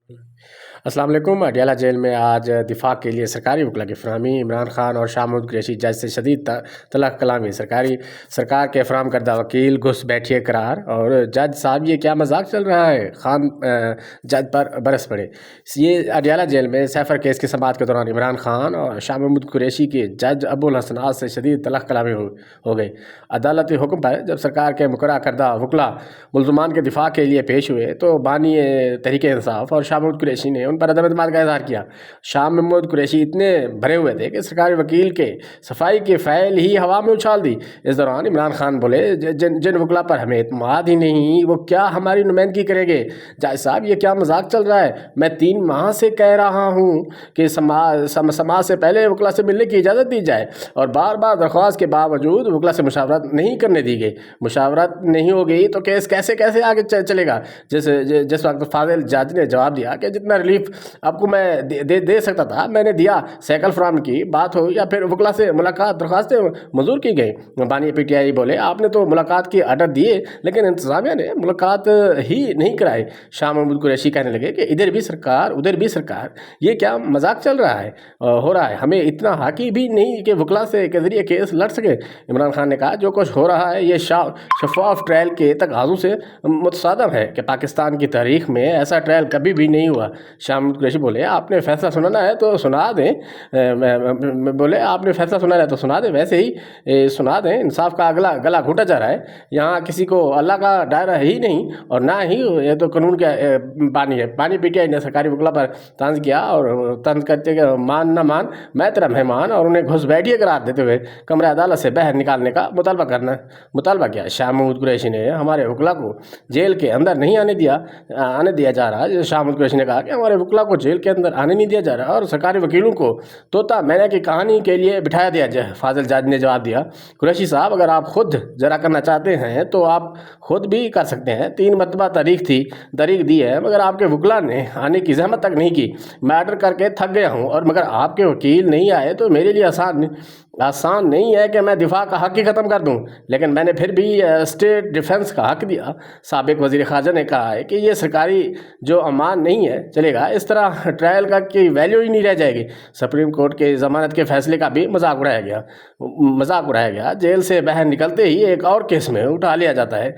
السلام علیکم۔ اڈیالہ جیل میں آج دفاع کے لیے سرکاری وکلا کی فراہمی، عمران خان اور شاہ محمود قریشی جج سے شدید طلب کلامی، سرکار کے فراہم کردہ وکیل گھس بیٹھیے قرار، اور جج صاحب یہ کیا مذاق چل رہا ہے، خان جج پر برس پڑے۔ یہ اڈیالہ جیل میں سیفر کیس کی سماعت کے دوران عمران خان اور شاہ محمود قریشی کے جج ابو الحسنات سے شدید طلب کلامی ہو گئی۔ عدالتی حکم پر جب سرکار کے مقررہ کردہ وکلا ملزمان کے دفاع کے لیے پیش ہوئے تو بانی تحریک انصاف اور شاہ محمود قریشی نے ان پر عدم اعتماد کا اظہار کیا۔ شاہ محمود قریشی اتنے بھرے ہوئے تھے کہ سرکاری وکیل کے صفائی کی فائل ہی ہوا میں اچھال دی۔ اس دوران عمران خان بولے، جن وکلا پر ہمیں اعتماد ہی نہیں وہ کیا ہماری نمائندگی کریں گے؟ جج صاحب یہ کیا مذاق چل رہا ہے؟ میں 3 ماہ سے کہہ رہا ہوں کہ سماعت سے پہلے وکلا سے ملنے کی اجازت دی جائے، اور بار بار درخواست کے باوجود وکلا سے مشاورت نہیں کرنے دی گئی۔ مشاورت نہیں ہوگی تو کیس کیسے آگے چلے گا؟ جس وقت فاضل جج نے جواب دیا کہ جتنا ریلیف آپ کو میں دے سکتا تھا میں نے دیا، سائیکل فراہم کی بات ہو یا پھر وکلا سے ملاقات درخواستیں منظور کی گئی۔ بانی پی ٹی آئی بولے، آپ نے تو ملاقات کی آرڈر دیے لیکن انتظامیہ نے ملاقات ہی نہیں کرائی۔ شاہ محمود قریشی کہنے لگے کہ ادھر بھی سرکار ادھر بھی سرکار، یہ کیا مذاق چل رہا ہے ہو رہا ہے، ہمیں اتنا حاکی بھی نہیں کہ وکلا سے کے ذریعے کیس لڑ سکے۔ عمران خان نے کہا، جو کچھ ہو رہا ہے یہ شفاف ٹرائل کے تقاضوں سے متصادم ہے کہ پاکستان کی تاریخ میں ایسا ٹرائل کبھی بھی نہیں ہوا۔ شاہ محمود قریشی بولے، آپ نے فیصلہ سنانا ہے تو سنا دیں، ویسے ہی سنا دیں، انصاف کا گلا گھونٹا جا رہا ہے، یہاں کسی کو اللہ کا دائرہ ہی نہیں، اور نہ ہی یہ تو قانون کا بانی ہے۔ بانی پی ٹی آئی نے سرکاری وکلا پر طنز کیا اور طنز کرتے کہ مان نہ مان میں تیرا مہمان، اور انہیں گھس بیٹھیے قرار دیتے ہوئے کمرہ عدالت سے باہر نکالنے کا مطالبہ کیا۔ شاہ محمود قریشی نے ہمارے وکلا کو جیل کے اندر نہیں آنے دیا جا رہا۔ شاہ محمود قریشی نے کہا کہ ہمارے وکلا کو جیل کے اندر آنے نہیں دیا جا رہا اور سرکاری وکیلوں کو طوطا مینا کی کہانی کے لیے بٹھایا دیا جائے۔ فاضل جج نے جواب دیا، قریشی صاحب اگر آپ خود جرا کرنا چاہتے ہیں تو آپ خود بھی کر سکتے ہیں، 3 مرتبہ تاریخ دی ہے مگر آپ کے وکلا نے آنے کی زحمت تک نہیں کی۔ میں آرڈر کر کے تھک گیا ہوں، اور مگر آپ کے وکیل نہیں آئے تو میرے لیے آسان نہیں ہے کہ میں دفاع کا حق ہی ختم کر دوں، لیکن میں نے پھر بھی اسٹیٹ ڈیفنس کا حق دیا۔ سابق وزیر خارجہ نے کہا ہے کہ یہ سرکاری جو امان نہیں ہے چلے گا، اس طرح ٹرائل کا کی ویلیو ہی نہیں رہ جائے گی۔ سپریم کورٹ کے ضمانت کے فیصلے کا بھی مذاق اڑایا گیا۔ جیل سے باہر نکلتے ہی ایک اور کیس میں اٹھا لیا جاتا ہے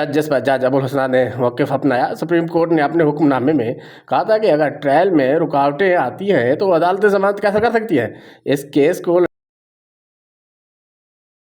جس پر جج ابو الحسنات نے موقف اپنایا۔ سپریم کورٹ نے اپنے حکم نامے میں کہا تھا کہ اگر ٹرائل میں رکاوٹیں آتی ہیں تو عدالتیں ضمانت کیسے کر سکتی ہیں؟ اس کیس کو